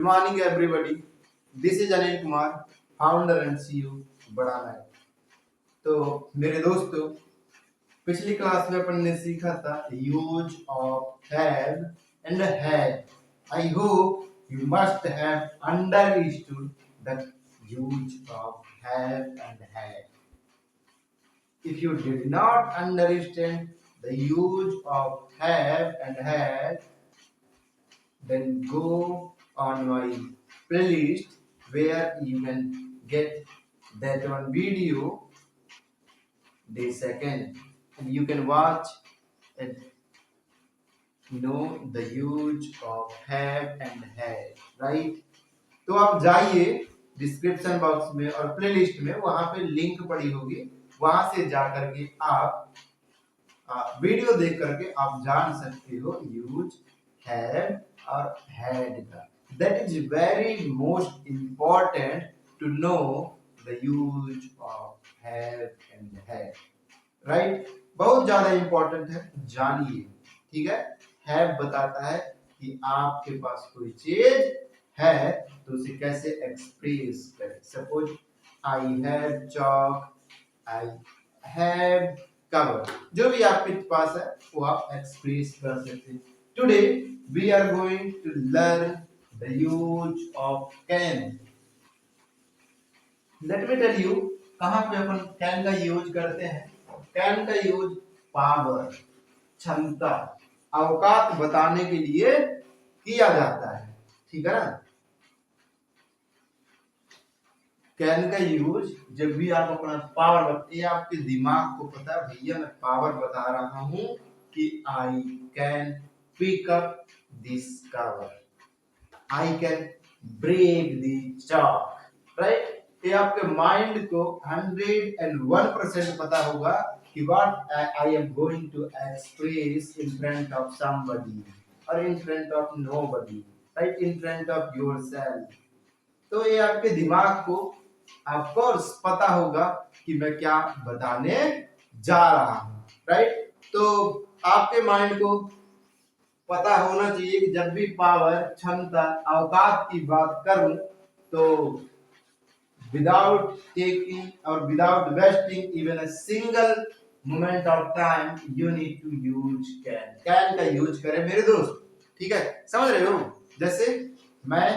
Good morning, everybody. This is Anil Kumar, founder and CEO बड़ा match. तो मेरे दोस्तों, पिछली क्लास में अपन ने सीखा था use of have and had. I hope you must have understood the use of have and had. If you did not understand the use of have and had, then go on my playlist where you can get that one video day second and you can watch and know the use of have and had, right? तो आप जाइए description box में और playlist में, वहां पे link पड़ी होगी, वहां से जा करके आप वीडियो देख करके आप जान सकते हो यूज हैव और हैड का। That is very most important to know the use of have and had, right? बहुत ज्यादा इंपॉर्टेंट है, जानिए। ठीक है, हैव बताता है कि आपके पास कोई चीज है तो उसे कैसे एक्सप्रेस करें। Suppose I have chalk, I have cover, जो भी आपके पास है वो आप एक्सप्रेस कर सकते हैं। Today we are going to learn the use of can. Let me tell you, कहां पे अपन कैन का यूज करते हैं। कैन का यूज पावर, क्षमता, अवकात बताने के लिए किया जाता है। ठीक है ना? कैन का यूज जब भी आप अपना पावर बताइए, आपके दिमाग को पता है भैया मैं पावर बता रहा हूं कि I can pick up this cover, I can break the chalk, right? ये आपके माइंड को 101% पता होगा कि what I am going to express in front of somebody और in front of nobody, right? In front of yourself. तो ये आपके दिमाग को ऑफ कोर्स पता होगा कि मैं क्या बताने जा रहा हूं, राइट? तो आपके माइंड को पता होना चाहिए कि जब भी पावर, क्षमता, अवकात की बात करूं तो विदाउट टेकिंग और without wasting even a single moment of time you need to use can. Can का यूज करें मेरे दोस्त, ठीक है? समझ रहे हो? जैसे मैं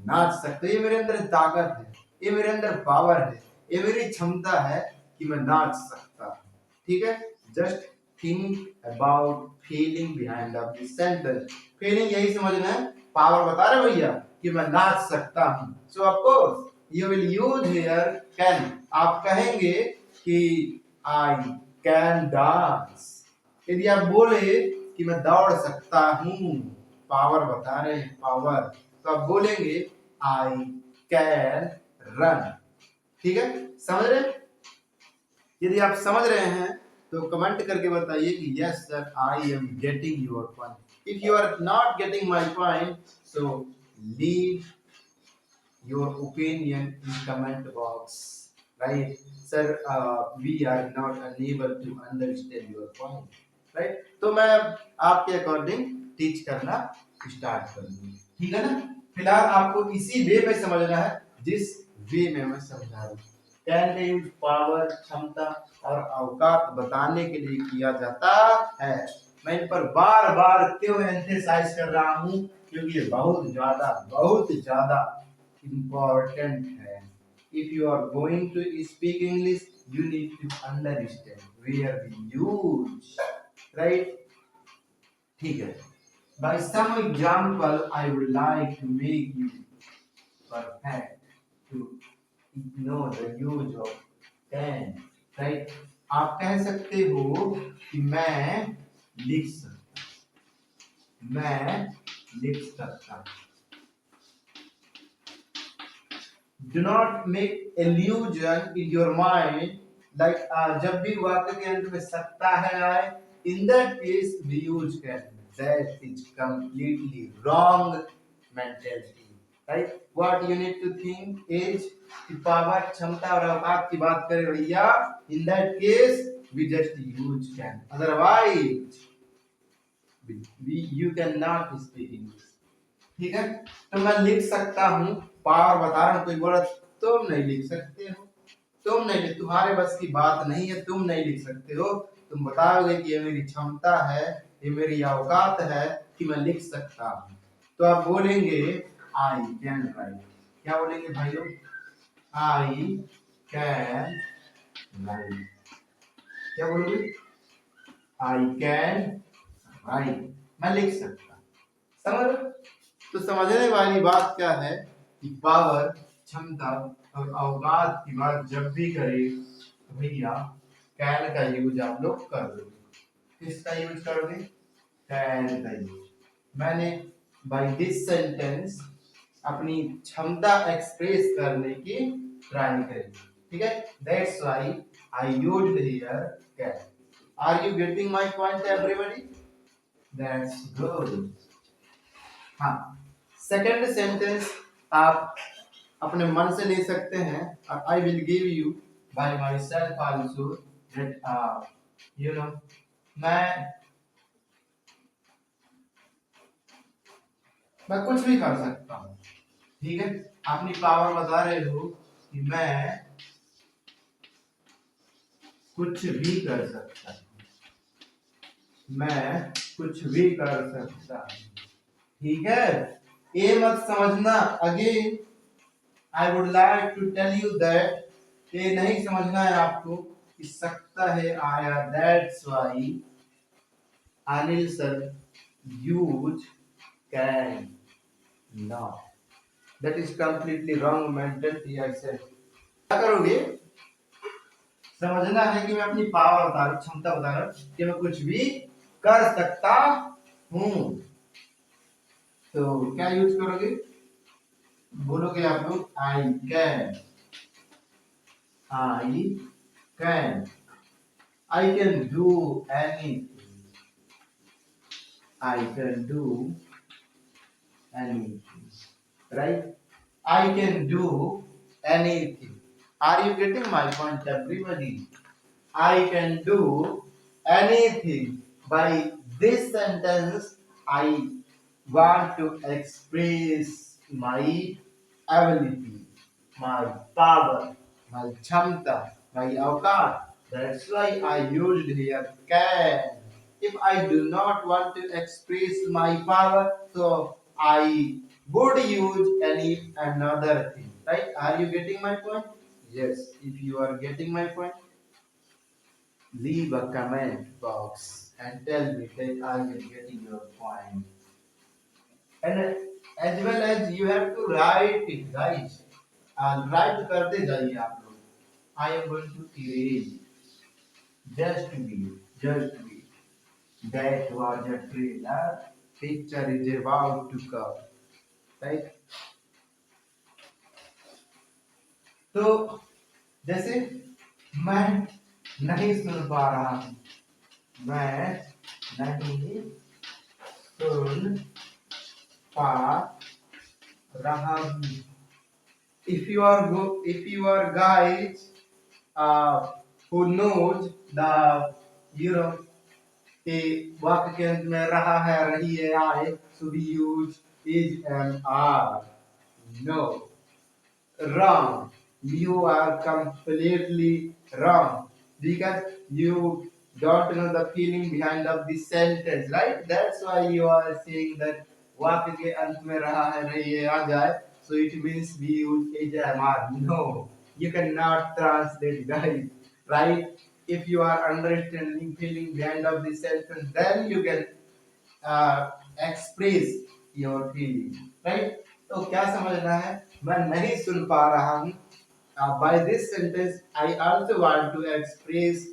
नाच सकता हूं, ये मेरे अंदर ताकत है, ये मेरे अंदर पावर है, ये मेरी क्षमता है कि मैं नाच सकता हूं। ठीक है? Just think about feeling behind of this sentence. Feeling यही समझना है, पावर बता रहे भैया कि मैं नाच सकता हूं। सो of course you will use here can. आप कहेंगे कि आई कैन डांस। यदि आप बोले कि मैं दौड़ सकता हूं, पावर बता रहे हैं, पावर, तो आप बोलेंगे आई कैन रन। ठीक है? समझ रहे? यदि आप समझ रहे हैं तो कमेंट करके बताइए कि yes sir I am getting your point. If you are not getting my point so leave your opinion in comment box, right? Sir, we are not unable to understand your point, right? तो मैं आपके according teach करना start कर दूंगी। ठीक है ना? फिलहाल आपको इसी वे में समझना है जिस वे में मैं समझा रहा हूँ। कैन का यूज पावर, क्षमता और अवकात बताने के लिए किया जाता है। मैं इन पर बार बार क्यों एम्फेसाइज कर रहा हूँ, क्योंकि ये बहुत ज्यादा important है। If you are going to speak English, you need to understand where we use, right? ठीक है? By some example, I would like to make you perfect to know the use of can, right? आप कह सकते हो कि मैं लिख सकता हूँ। Do not make illusion in your mind like जब भी वाक्य के अंत में सकता है आए, in that case we use can. That is completely wrong mentality, right? What you need to think is कि पावर, क्षमता और अवकात की बात करें भैया, in that case we just use can. Otherwise you cannot speak English. ठीक है, तो मैं लिख सकता हूँ, पावर बता रहा हूँ, कोई बोला तुम नहीं लिख सकते हो, तुम नहीं, तुम्हारे बस की बात नहीं है, तुम नहीं लिख सकते हो, तुम बताओगे कि ये मेरी क्षमता है, ये मेरी औकात है कि मैं लिख सकता हूँ। तो आप बोलेंगे आई कैन राइट। क्या बोलेंगे भाइयों? I can write. क्या बोलोगे? आई कैन राइट, मैं लिख सकता। समझ? तो समझने वाली बात क्या है कि पावर, क्षमता और औकात की बात जब भी करें तो भैया कैन का यूज आप लोग कर दोगे। किसका यूज करोगे? कैन का यूज। मैंने बाय दिस सेंटेंस अपनी क्षमता एक्सप्रेस करने की ट्राई करी, ठीक है, that's why I used here can. Are you getting my point everybody? That's good. हाँ, सेकंड सेंटेंस आप अपने मन से ले सकते हैं, और I will give you by myself also that you know, मैं कुछ भी कर सकता हूँ। ठीक है, अपनी पावर बता रहे हो कि मैं कुछ भी कर सकता हूँ, मैं कुछ भी कर सकता हूँ। ठीक है, ये मत समझना। Again I would like to tell you that ये नहीं समझना है आपको कि सकता है आया, that's why Anil sir use can not, that is completely wrong mentality. I said क्या करोगे? समझना है कि मैं अपनी पावर बता रहा हूँ, क्षमता बता रहा हूँ कि मैं कुछ भी कर सकता हूँ। तो क्या यूज करोगे? बोलोगे आप लोग I can, I can, I can do anything, I can do anything, right? I can do anything. Are you getting my point, everybody? I can do anything. By this sentence I want to express my ability, my power, my chamta, my aukat. That's why I used here can. If I do not want to express my power, so I would use any another thing. Right? Are you getting my point? Yes. If you are getting my point, leave a comment box and tell me that I am getting your point. And as well as you have to write it, guys. Write करते जाइए आप लोग. I am going to erase. Just be, just be. That was a trailer. Picture is about to come. Right? तो जैसे मैं नहीं सुन पा रहा हूँ, मैं नहीं सुन पा रहा हूँ. If you are guys who knows the you know कि वाक्य के अंत में रहा है, रही है, आए, so we use is and are. No, wrong. You are completely wrong because you don't know the feeling behind of the sentence, right? That's why you are saying that वाक्य के अंत में रहा है, रही है, आ जाए, so it means we use is and are. No, you cannot translate, guys, right? If you are understanding feeling behind of the sentence, then you can express your feeling, right? तो क्या समझना है? मैं नहीं सुन पा रहा हूँ. By this sentence I also want to express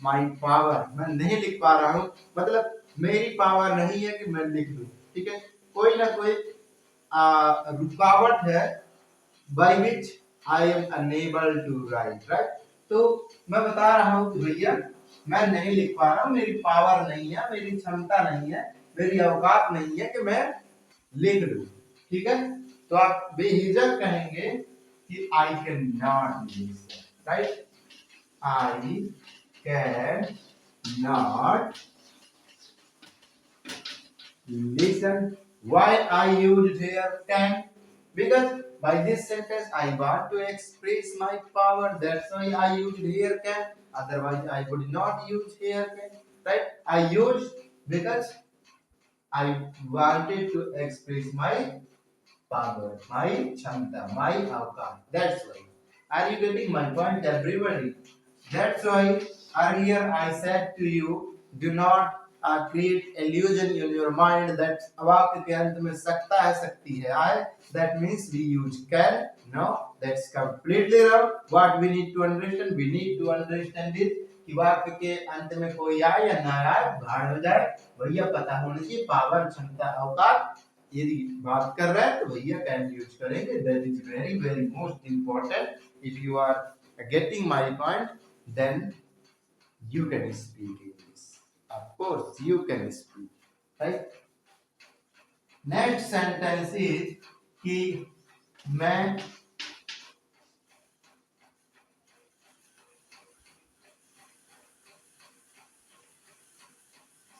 my power. मैं नहीं लिख पा रहा हूँ, मतलब मेरी पावर नहीं है कि मैं लिख दूँ. ठीक है, कोई ना कोई रुकावट है by which I am unable to write, right? तो मैं बता रहा हूँ कि भैया मैं नहीं लिख पा रहा हूँ, मेरी पावर नहीं है, मेरी क्षमता नहीं है, मेरी औकात नहीं है कि मैं लिख लूं. ठीक है, तो आप बेहिचक कहेंगे कि I can not listen, right? I can not listen. Why I used here can? Because by this sentence I want to express my power. That's why I used here can. Otherwise I would not use here can. Right? I used because I wanted to express my power, my chamta, my avkash. That's why. Are you getting my point, everybody? That's why earlier I said to you, do not create illusion in your mind that वाक्य के अंत में सकता है सकती है आए. That means we use can. No, that's completely wrong. What we need to understand, we need to understand it कि वाक्य के अंत में कोई आए या ना आए, भाड़ हो जाए, भैया पता होना चाहिए पावर, क्षमता, अवकाश. यदि बात कर रहा है तो भैया कैन यूज करेंगे. That is very very most important. If you are getting my point, then you can speak English. Of course, you can speak. Right? Next sentence is कि मैं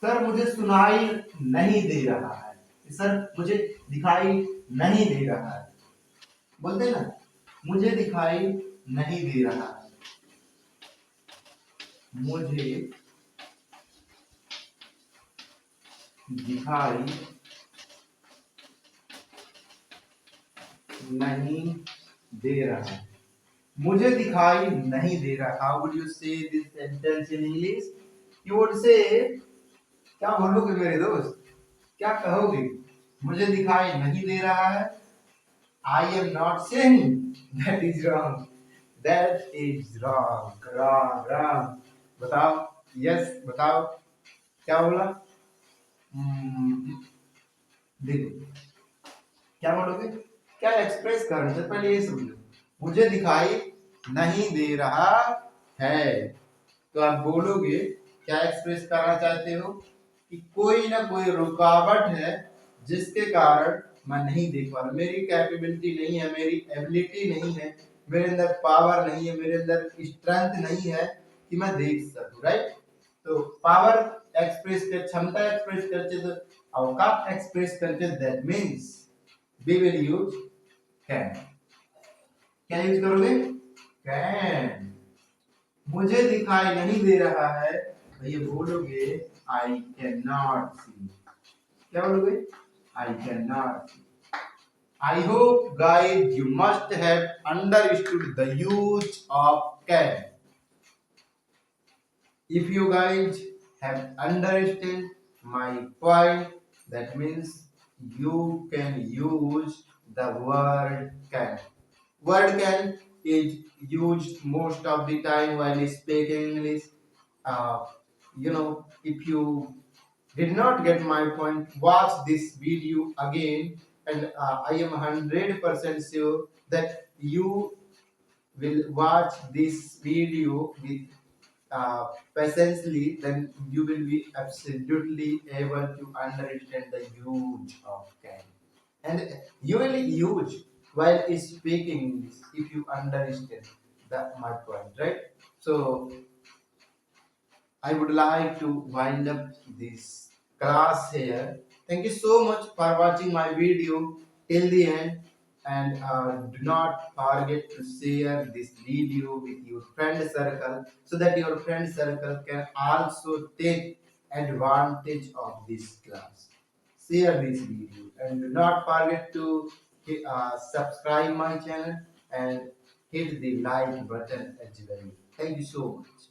सर मुझे सुनाई नहीं दे रहा है. सर मुझे दिखाई नहीं दे रहा है. बोलते ना, मुझे दिखाई नहीं दे रहा है. मुझे दिखाई नहीं दे रहा है. मुझे दिखाई नहीं दे रहा. हाउ वुड यू से this sentence in English? You would say, क्या बोलोगे मेरे दोस्त, क्या कहोगे? मुझे दिखाई नहीं दे रहा है. I am not saying. That is wrong. That is wrong wrong wrong. बताओ. यस बताओ. क्या बोला? देखो क्या बोलोगे, क्या एक्सप्रेस करने से पहले ये समझो. मुझे दिखाई नहीं दे रहा है, तो आप बोलोगे क्या एक्सप्रेस करना चाहते हो कि कोई ना कोई रुकावट है जिसके कारण मैं नहीं देख पा रहा. मेरी कैपेबिलिटी नहीं है, मेरी एबिलिटी नहीं है, मेरे अंदर पावर नहीं है, मेरे अंदर स्ट्रेंथ नहीं है कि मैं देख सकूं. राइट? तो पावर एक्सप्रेस कर, क्षमता एक्सप्रेस करते तो अवकाश एक्सप्रेस करते. That means we will use can. क्या यूज करोगे? कैन. मुझे दिखाई नहीं दे रहा है, भैया बोलोगे आई कैन नॉट सी. क्या बोलोगे? I can not see. I hope guys you must have understood the use of can. If you guys have understood my point, that means you can use the word can. Word can is used most of the time while speaking English. Uh, if you did not get my point, watch this video again, and I am 100% sure that you will watch this video with patiently. Then you will be absolutely able to understand the use of can. And you will use while speaking English if you understand that my point, right? So I would like to wind up this class here. Thank you so much for watching my video till the end, and do not forget to share this video with your friend circle so that your friend circle can also take advantage of this class. Share this video and do not forget to subscribe my channel and hit the like button as well. Thank you so much.